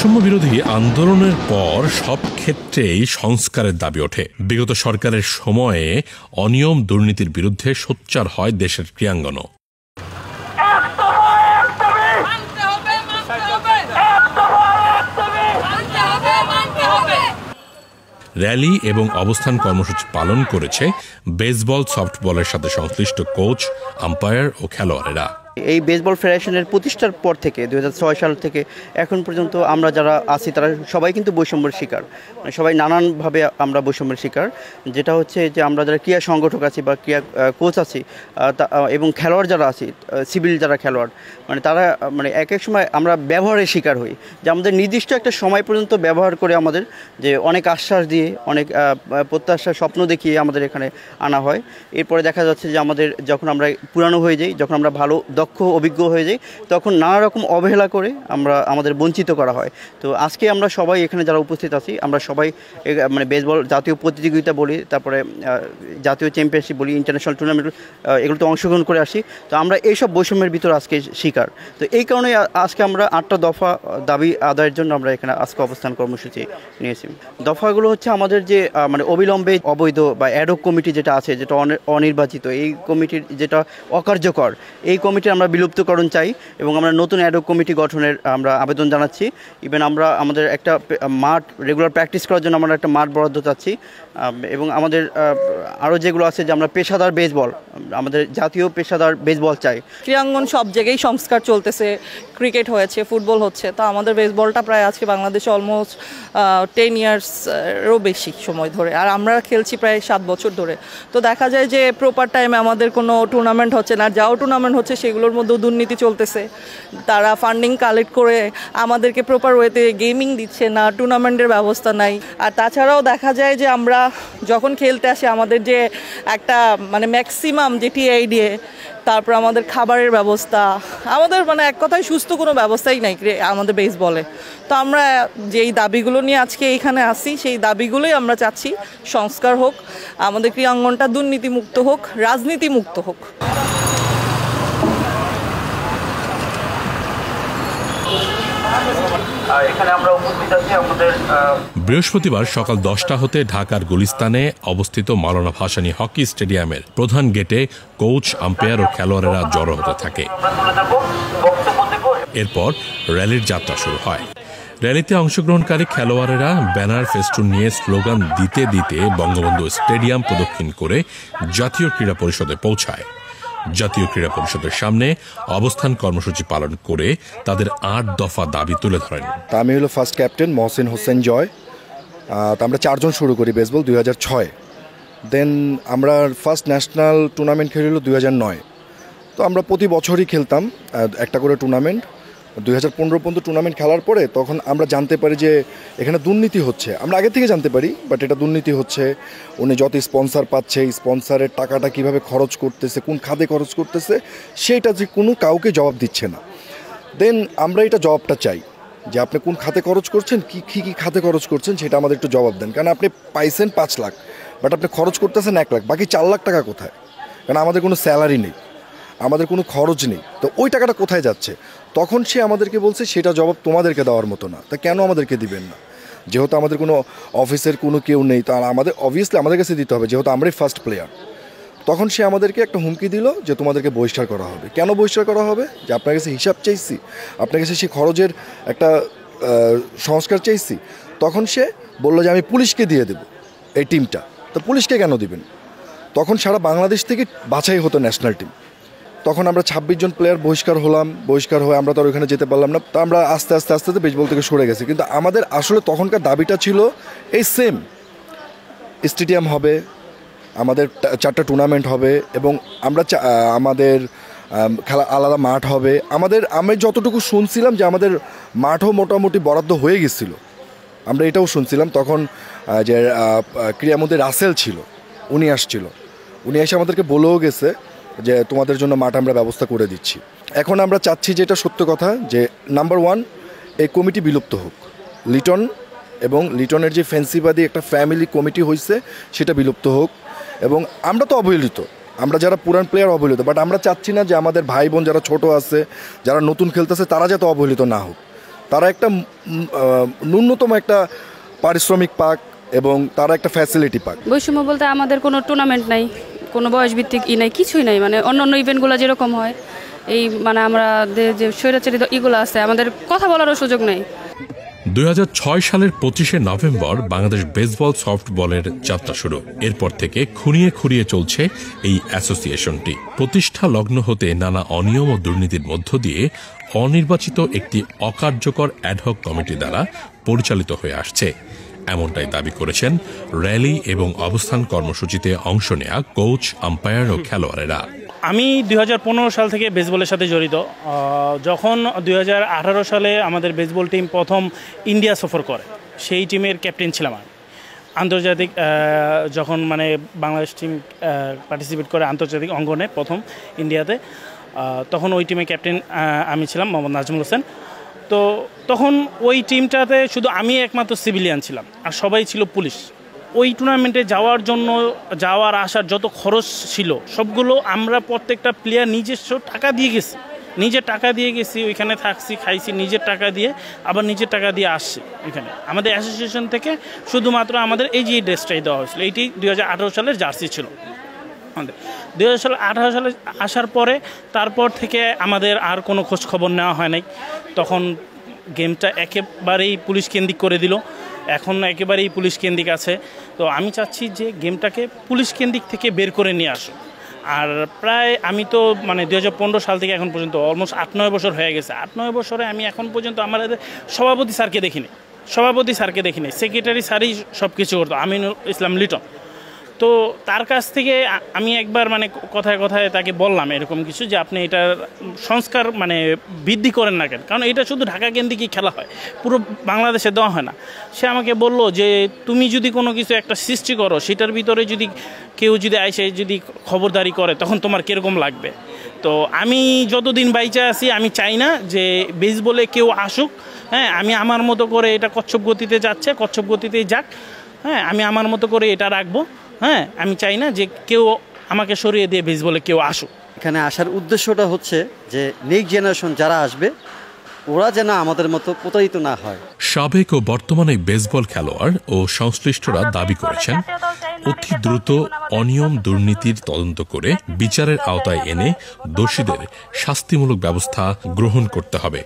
বৈষম্য বিরোধী আন্দোলনের পর সব ক্ষেত্রেই সংস্কারের দাবি ওঠে। বিগত সরকারের সময়ে অনিয়ম দুর্নীতির বিরুদ্ধে সোচ্চার হয় দেশের ক্রীড়াঙ্গনও। র্যালি এবং অবস্থান কর্মসূচি পালন করেছে বেসবল, সফটবলের সাথে সংশ্লিষ্ট কোচ, আম্পায়ার ও খেলোয়াড়েরা। এই বেসবল ফেডারেশনের প্রতিষ্ঠার পর থেকে 2006 সাল থেকে এখন পর্যন্ত আমরা যারা আছি তারা সবাই কিন্তু বৈষম্যের শিকার, মানে সবাই নানানভাবে আমরা বৈষম্যের শিকার। যেটা হচ্ছে যে আমরা যারা ক্রীড়া সংগঠক আছি বা ক্রীড়া কোচ আছি এবং খেলোয়াড় যারা আছি, সিভিল যারা খেলোয়াড়, মানে তারা মানে এক এক সময় আমরা ব্যবহারের শিকার হই, যে আমাদের নির্দিষ্ট একটা সময় পর্যন্ত ব্যবহার করে আমাদের যে অনেক আশ্বাস দিয়ে, অনেক প্রত্যাশা, স্বপ্ন দেখিয়ে আমাদের এখানে আনা হয়। এরপরে দেখা যাচ্ছে যে আমাদের যখন আমরা পুরানো হয়ে যাই, যখন আমরা ভালো দক্ষ অভিজ্ঞ হয়ে যাই, তখন নানা রকম অবহেলা করে আমাদের বঞ্চিত করা হয়। তো আজকে আমরা সবাই এখানে যারা উপস্থিত আছি, আমরা সবাই মানে বেসবল জাতীয় প্রতিযোগিতা বলি, তারপরে জাতীয় চ্যাম্পিয়নশিপ বলি, ইন্টারন্যাশনাল টুর্নামেন্ট, এগুলোতে অংশগ্রহণ করে আসি। তো আমরা এইসব বৈষম্যের ভিতর আজকে শিকার। তো এই কারণে আজকে আমরা 8টা দফা দাবি আদায়ের জন্য আমরা এখানে আজকে অবস্থান কর্মসূচি নিয়েছি। দফাগুলো হচ্ছে আমাদের যে মানে অবিলম্বে অবৈধ বা অ্যাডহক কমিটি যেটা আছে, যেটা অনির্বাচিত, এই কমিটির যেটা অকার্যকর, এই কমিটির আমরা বিলুপ্তকরণ চাই এবং আমরা নতুন অ্যাডহক কমিটি গঠনের আমরা আবেদন জানাচ্ছি। ইভেন আমরা আমাদের একটা মাঠ রেগুলার প্র্যাকটিস করার জন্য আমরা একটা মাঠ বরাদ্দ চাচ্ছি এবং আমাদের আরও যেগুলো আছে যে আমরা পেশাদার বেসবল, আমাদের জাতীয় পেশাদার বেসবল চাই। ক্রীড়াঙ্গন সব জায়গায় সংস্কার চলতেছে, ক্রিকেট হয়েছে, ফুটবল হচ্ছে, তো আমাদের বেসবলটা প্রায় আজকে বাংলাদেশে অলমোস্ট 10 ইয়ার্সেরও বেশি সময় ধরে, আর আমরা খেলছি প্রায় 7 বছর ধরে। তো দেখা যায় যে প্রপার টাইমে আমাদের কোনো টুর্নামেন্ট হচ্ছে না, যাও টুর্নামেন্ট হচ্ছে সেগুলোর মধ্যেও দুর্নীতি চলতেছে। তারা ফান্ডিং কালেক্ট করে আমাদেরকে প্রপার ওয়েতে গেমিং দিচ্ছে না, টুর্নামেন্টের ব্যবস্থা নাই। আর তাছাড়াও দেখা যায় যে আমরা যখন খেলতে আসি আমাদের যে একটা মানে ম্যাক্সিমাম যে টিআই দিয়ে, তারপর আমাদের খাবারের ব্যবস্থা, আমাদের মানে এক কথায় সুস্থ কোনো ব্যবস্থাই নাই আমাদের বেসবলে। তো আমরা যেই দাবিগুলো নিয়ে আজকে এইখানে আসি, সেই দাবিগুলোই আমরা চাচ্ছি সংস্কার হোক, আমাদের ক্রীড়াঙ্গনটা দুর্নীতিমুক্ত হোক, রাজনীতিমুক্ত হোক। বৃহস্পতিবার সকাল 10টা হতে ঢাকার গুলিস্তানে অবস্থিত মাওলানা ভাসানী হকি স্টেডিয়ামের প্রধান গেটে কোচ, আম্পায়ার ও খেলোয়াড়েরা জড়ো হতে থাকে। এরপর র্যালির যাত্রা শুরু হয়। র্যালিতে অংশগ্রহণকারী খেলোয়াড়েরা ব্যানার, ফেস্টুন নিয়ে স্লোগান দিতে দিতে বঙ্গবন্ধু স্টেডিয়াম প্রদক্ষিণ করে জাতীয় ক্রীড়া পরিষদে পৌঁছায়। জাতীয় ক্রীড়া পরিষদের সামনে অবস্থান কর্মসূচি পালন করে তাদের 8 দফা দাবি তুলে ধরেন। আমি হলো ফার্স্ট ক্যাপ্টেন মহসিন হোসেন জয়। তো আমরা 4 জন শুরু করি বেসবল 2006। দেন আমরা ফার্স্ট ন্যাশনাল টুর্নামেন্ট খেলি হলো 2009। তো আমরা প্রতি বছরই খেলতাম একটা করে টুর্নামেন্ট। 2015 পর্যন্ত টুর্নামেন্ট খেলার পরে তখন আমরা জানতে পারি যে এখানে দুর্নীতি হচ্ছে। আমরা আগে থেকে জানতে পারি, বাট এটা দুর্নীতি হচ্ছে। উনি যত স্পন্সার পাচ্ছে, স্পন্সারের টাকাটা কিভাবে খরচ করতেছে, কোন খাতে খরচ করতেছে, সেইটা যে কোনো কাউকে জবাব দিচ্ছে না। দেন আমরা এটা জবাবটা চাই যে আপনি কোন খাতে খরচ করছেন, কী খাতে খরচ করছেন, সেটা আমাদের একটু জবাব দেন। কারণ আপনি পাইছেন 5 লাখ, বাট আপনি খরচ করতেছেন 1 লাখ, বাকি 4 লাখ টাকা কোথায়? কারণ আমাদের কোনো স্যালারি নেই, আমাদের কোনো খরচ নেই, তো ওই টাকাটা কোথায় যাচ্ছে? তখন সে আমাদেরকে বলছে সেটা জবাব তোমাদেরকে দেওয়ার মতো না। তা কেন আমাদেরকে দিবেন না? যেহেতু আমাদের কোনো অফিসের কোনো কেউ নেই, তার আমাদের অবভিয়াসলি আমাদের কাছে দিতে হবে, যেহেতু আমরাই ফার্স্ট প্লেয়ার। তখন সে আমাদেরকে একটা হুমকি দিল যে তোমাদেরকে বহিষ্কার করা হবে। কেন বহিষ্কার করা হবে? যে আপনার কাছে হিসাব চাইছি, আপনার কাছে সেই খরচের একটা সংস্কার চাইছি। তখন সে বললো যে আমি পুলিশকে দিয়ে দেব এই টিমটা। তো পুলিশকে কেন দিবেন? তখন সারা বাংলাদেশ থেকে বাছাই হতো ন্যাশনাল টিম। তখন আমরা 26 জন প্লেয়ার বহিষ্কার হলাম। বহিষ্কার হয়ে আমরা তো ওখানে যেতে পারলাম না। তো আমরা আস্তে আস্তে বেসবল থেকে সরে গেছি। কিন্তু আমাদের আসলে তখনকার দাবিটা ছিল এই সেম, স্টেডিয়াম হবে, আমাদের 4টা টুর্নামেন্ট হবে এবং আমরা আমাদের খেলা আলাদা মাঠ হবে। আমি যতটুকু শুনছিলাম যে আমাদের মাঠও মোটামুটি বরাদ্দ হয়ে গেছিলো, আমরা এটাও শুনছিলাম। তখন যে ক্রীড়ামন্ত্রী রাসেল ছিল, উনি আসছিল, উনি এসে আমাদেরকে বলেও গেছে যে তোমাদের জন্য মাঠ আমরা ব্যবস্থা করে দিচ্ছি। এখন আমরা চাচ্ছি যে এটা সত্য কথা, যে নাম্বার 1 এই কমিটি বিলুপ্ত হোক। লিটনের যে ফ্যান্সিবাদী একটা ফ্যামিলি কমিটি হয়েছে সেটা বিলুপ্ত হোক। এবং আমরা তো অবহেলিত, আমরা যারা পুরান প্লেয়ার অবহেলিত, বাট আমরা চাচ্ছি না যে আমাদের ভাই বোন যারা ছোট আছে, যারা নতুন খেলতেছে, তারা যাতে অবহেলিত না হোক। তারা একটা ন্যূনতম একটা পারিশ্রমিক পাক এবং তারা একটা ফ্যাসিলিটি পাক। বৈষম্য বলতে আমাদের কোনো টুর্নামেন্ট নাই, কোনো বয়সভিত্তিক নাই, কিছুই নাই। মানে অন্য ইভেন্টগুলো যেরকম হয়, এই মানে আমরা যে স্বৈরাচারী ইগুলো আছে, আমাদের কথা বলারও সুযোগ নেই। 2006 সালের 25শে নভেম্বর বাংলাদেশ বেসবল সফটবলের যাত্রা শুরু। এরপর থেকে খুঁড়িয়ে খুঁড়িয়ে চলছে এই অ্যাসোসিয়েশনটি। প্রতিষ্ঠা লগ্ন হতে নানা অনিয়ম ও দুর্নীতির মধ্য দিয়ে অনির্বাচিত একটি অকার্যকর অ্যাডহক কমিটি দ্বারা পরিচালিত হয়ে আসছে, এমনটাই দাবি করেছেন র্যালি এবং অবস্থান কর্মসূচিতে অংশ নেয়া কোচ, আম্পায়ার ও খেলোয়াড়েরা। আমি 2015 সাল থেকে বেসবলের সাথে জড়িত। যখন 2018 সালে আমাদের বেসবল টিম প্রথম ইন্ডিয়া সফর করে, সেই টিমের ক্যাপ্টেন ছিলাম আমি। আন্তর্জাতিক যখন মানে বাংলাদেশ টিম পার্টিসিপেট করে আন্তর্জাতিক অঙ্গনে প্রথম ইন্ডিয়াতে, তখন ওই টিমের ক্যাপ্টেন আমি ছিলাম, মোহাম্মদ নাজমুল হোসেন। তো তখন ওই টিমটাতে শুধু আমি একমাত্র সিভিলিয়ান ছিলাম, আর সবাই ছিল পুলিশ। ওই টুর্নামেন্টে যাওয়ার জন্য যাওয়ার আসার যত খরচ ছিল সবগুলো আমরা প্রত্যেকটা প্লেয়ার নিজস্ব টাকা দিয়ে গেছি, নিজের টাকা দিয়ে গেছি, ওইখানে থাকছি, খাইছি নিজের টাকা দিয়ে, আবার নিজের টাকা দিয়ে আসছি। ওইখানে আমাদের অ্যাসোসিয়েশন থেকে শুধুমাত্র আমাদের এই যে ড্রেসটাই দেওয়া হয়েছিল, এইটি 2018 সালের জার্সি ছিল আমাদের। 2018 সালে আসার পরে তারপর থেকে আমাদের আর কোনো খোঁজ খবর নেওয়া হয় নাই। তখন গেমটা একেবারেই পুলিশ কেন্দ্রিক করে দিল, এখন একেবারেই পুলিশ কেন্দ্রিক আছে। তো আমি চাচ্ছি যে গেমটাকে পুলিশ কেন্দ্রিক থেকে বের করে নিয়ে আসো। আর প্রায় আমি তো মানে 2015 সাল থেকে এখন পর্যন্ত অলমোস্ট 8-9 বছর হয়ে গেছে। 8-9 বছরে আমি এখন পর্যন্ত আমাদের সভাপতি স্যারকে দেখিনি, সেক্রেটারি স্যারই সব কিছু করতো, আমিনুল ইসলাম লিটন। তো তার কাছ থেকে আমি একবার মানে কথায় কথায় তাকে বললাম এরকম কিছু, যে আপনি এটা সংস্কার মানে বৃদ্ধি করেন না কেন, কারণ এটা শুধু ঢাকা কেন্দ্রিকই খেলা হয়, পুরো বাংলাদেশে দেওয়া হয় না। সে আমাকে বলল যে তুমি যদি কোনো কিছু একটা সৃষ্টি করো, সেটার ভিতরে যদি কেউ যদি আইসে যদি খবরদারি করে, তখন তোমার কীরকম লাগবে। তো আমি যতদিন বাইচে আছি আমি চাই না যে বেসবলে কেউ আসুক। হ্যাঁ, আমি আমার মতো করে এটা কচ্ছপ গতিতে যাচ্ছে, কচ্ছপ গতিতেই যাক। হ্যাঁ, আমি আমার মতো করে এটা রাখবো। হ্যাঁ, আমি চাই না যে কেউ আমাকে সরিয়ে দিয়ে বেসবলে কেউ আসুক। এখানে আসার উদ্দেশ্যটা হচ্ছে যে নেক্সট জেনারেশন যারা আসবে, ওরা যেন আমাদের মতো প্রতারিত না হয়। সাবেক ও বর্তমানে বেসবল খেলোয়াড় ও সংশ্লিষ্টরা দাবি করেছেন অতি দ্রুত অনিয়ম দুর্নীতির তদন্ত করে বিচারের আওতায় এনে দোষীদের শাস্তিমূলক ব্যবস্থা গ্রহণ করতে হবে।